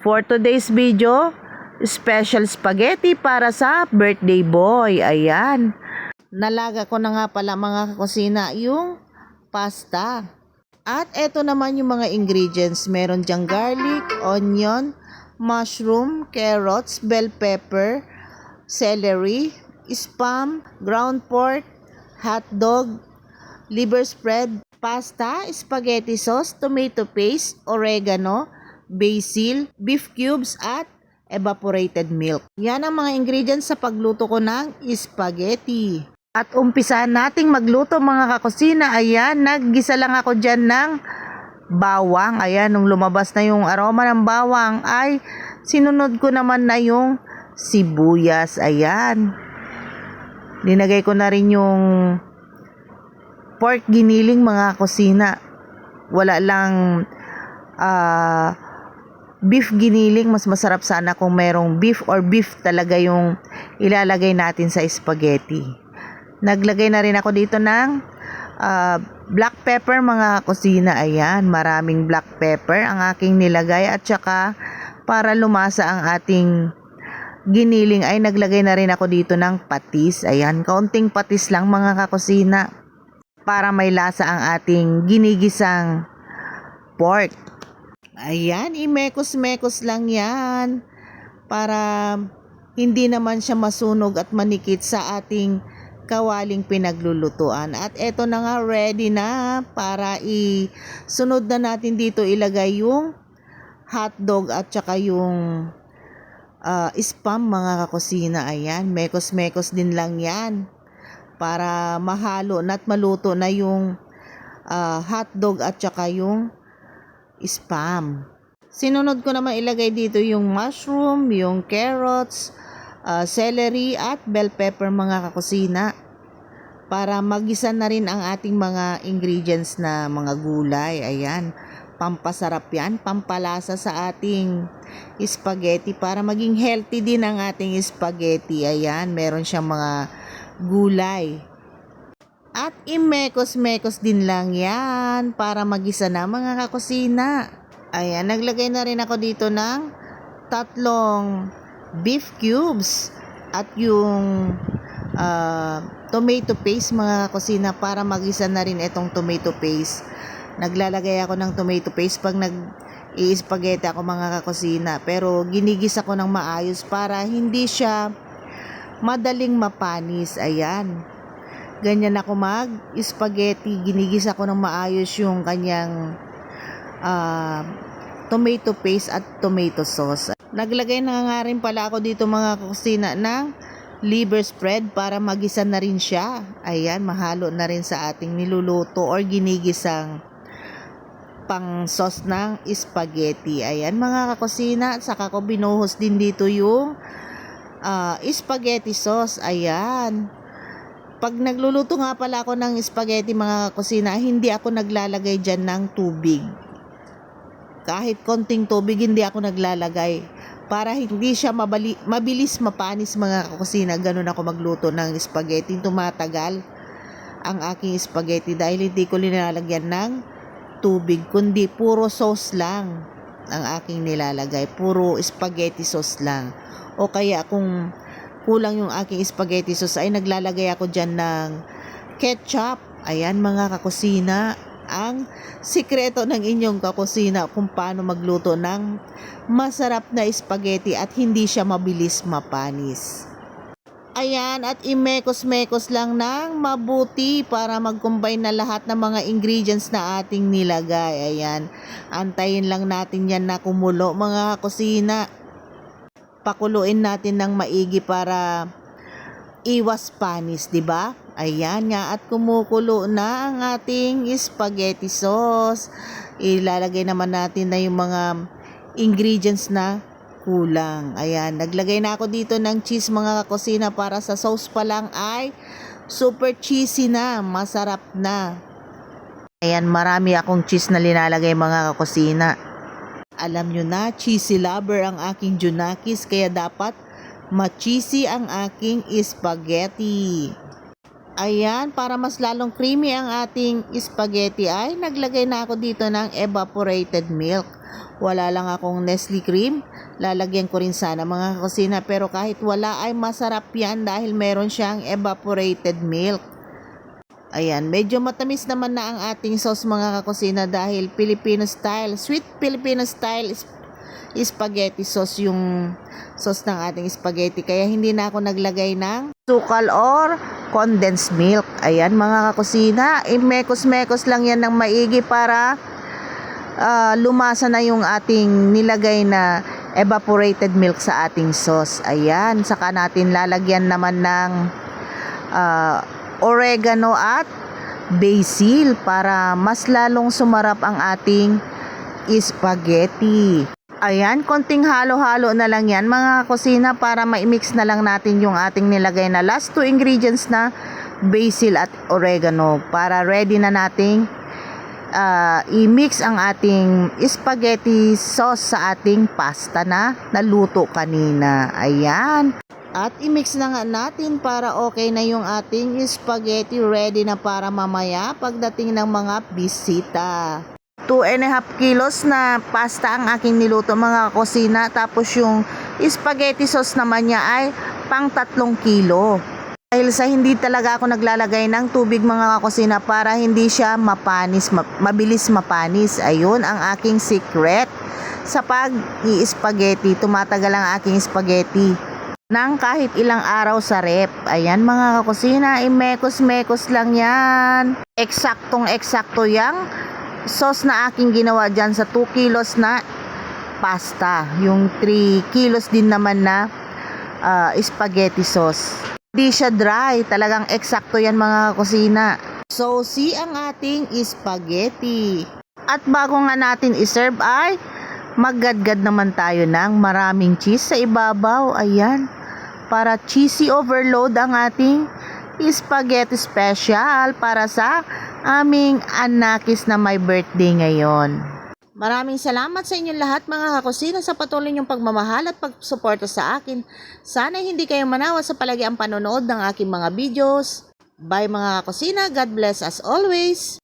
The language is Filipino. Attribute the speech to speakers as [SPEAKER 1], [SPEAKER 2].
[SPEAKER 1] For today's video, special spaghetti para sa birthday boy. Ayan. Nalaga ko na nga pala mga kakusina yung pasta. At eto naman yung mga ingredients. Meron dyang garlic, onion, mushroom, carrots, bell pepper, celery, spam, ground pork, hotdog, liver spread, pasta, spaghetti sauce, tomato paste, oregano, basil, beef cubes, at evaporated milk. Yan ang mga ingredients sa pagluto ko ng spaghetti. At umpisahan nating magluto mga kakusina. Ayan, naggisa lang ako dyan ng bawang. Ayan, nung lumabas na yung aroma ng bawang ay sinunod ko naman na yung sibuyas. Ayan. Linagay ko na rin yung pork giniling mga kusina. Wala lang beef giniling. Mas masarap sana kung merong beef or beef talaga yung ilalagay natin sa spaghetti. Naglagay na rin ako dito ng black pepper mga kusina. Ayan, maraming black pepper ang aking nilagay. At saka para lumasa ang ating giniling ay naglagay na rin ako dito ng patis. Ayan, kaunting patis lang mga kakusina para may lasa ang ating ginigisang pork. Ayan, imekos-mekos lang yan para hindi naman siya masunog at manikit sa ating kawaling pinaglulutuan. At eto na nga, ready na para isunod na natin dito ilagay yung hotdog at saka yung spam mga kakusina. Ayan, mekos-mekos din lang yan para mahalo na at maluto na yung hotdog at saka yung spam. Sinunod ko naman ilagay dito yung mushroom, yung carrots, celery at bell pepper mga kakusina para magisa na rin ang ating mga ingredients na mga gulay. Ayan, pampasarap yan, pampalasa sa ating spaghetti para maging healthy din ang ating spaghetti. Ayan, meron siyang mga gulay. At imekos-mekos din lang yan para magisa na mga kakusina. Ayan, naglagay na rin ako dito ng 3 beef cubes at yung tomato paste mga kakusina para magisa na rin itong tomato paste. Naglalagay ako ng tomato paste pag nag-i-spaghetti ako mga kakusina, pero ginigisa ko ng maayos para hindi siya madaling mapanis. Ayan, ganyan ako mag-spaghetti. Ginigisa ko ng maayos yung kanyang tomato paste at tomato sauce. Naglagay na nga rin pala ako dito mga kakusina ng liver spread para magisa na rin siya. Ayan, mahalo na rin sa ating niluluto or ginigisang pang sauce ng spaghetti. Ayan mga kakusina, saka ko binuhos din dito yung spaghetti sauce. Ayan, pag nagluluto nga pala ako ng spaghetti mga kusina, hindi ako naglalagay dyan ng tubig. Kahit konting tubig hindi ako naglalagay para hindi siya mabilis mapanis mga kusina. Ganun ako magluto ng spaghetti. Tumatagal ang aking spaghetti dahil hindi ko nilalagyan ng tubig, kundi puro sauce lang ang aking nilalagay. Puro spaghetti sauce lang. O kaya kung kulang yung aking spaghetti sauce ay naglalagay ako dyan ng ketchup. Ayan mga kakusina, ang sikreto ng inyong kakusina kung paano magluto ng masarap na spaghetti at hindi siya mabilis mapanis. Ayan, at imekos-mekos lang ng mabuti para mag-combine na lahat ng mga ingredients na ating nilagay. Ayan, antayin lang natin yan na kumulo mga kakusina. Pakuluin natin ng maigi para iwas panis, di ba? Ayan nga, at kumukulo na ang ating spaghetti sauce. Ilalagay naman natin na yung mga ingredients na kulang. Ayan, naglagay na ako dito ng cheese mga kakusina para sa sauce pa lang ay super cheesy na, masarap na. Ayan, marami akong cheese na linalagay mga kakusina. Alam nyo na, cheesy lover ang aking Junakis, kaya dapat ma-cheesy ang aking spaghetti. Ayan, para mas lalong creamy ang ating spaghetti ay naglagay na ako dito ng evaporated milk. Wala lang akong Nestle cream. Lalagyan ko rin sana mga kakusina. Pero kahit wala ay masarap yan dahil meron siyang evaporated milk. Ayan, medyo matamis naman na ang ating sauce mga kakusina dahil Filipino style, sweet Filipino style spaghetti sauce yung sauce ng ating spaghetti. Kaya hindi na ako naglagay ng sukal or condensed milk. Ayan mga kakusina, mekos-mekos lang yan ng maigi para lumasa na yung ating nilagay na evaporated milk sa ating sauce. Ayan, saka natin lalagyan naman ng oregano at basil para mas lalong sumarap ang ating spaghetti. Ayan, konting halo-halo na lang yan mga kusina para ma-mix na lang natin yung ating nilagay na last 2 ingredients na basil at oregano para ready na nating i-mix ang ating spaghetti sauce sa ating pasta na naluto kanina. Ayan. At i-mix na nga natin para okay na yung ating spaghetti, ready na para mamaya pagdating ng mga bisita. 2.5 kilos na pasta ang aking niluto mga kusina. Tapos yung spaghetti sauce naman niya ay pang 3 kilo. Dahil sa hindi talaga ako naglalagay ng tubig mga kusina para hindi siya mapanis, mabilis mapanis. Ayun ang aking secret sa pag-i-spaghetti. Tumatagal ang aking spaghetti ng kahit ilang araw sa rep. Ayan mga kakusina, mekos-mekos lang yan. Eksaktong-eksakto yang sauce na aking ginawa dyan sa 2 kilos na pasta. Yung 3 kilos din naman na spaghetti sauce. Hindi siya dry. Talagang eksakto yan mga kusina. So, ang ating spaghetti. At bago nga natin iserve ay maggadgad naman tayo ng maraming cheese sa ibabaw. Ayan. Para cheesy overload ang ating spaghetti special para sa aming anakis na may birthday ngayon. Maraming salamat sa inyong lahat mga kakusina sa patuloy niyong pagmamahal at pagsuporta sa akin. Sana hindi kayo manawa sa palagiang panonood ng aking mga videos. Bye mga kakusina. God bless as always.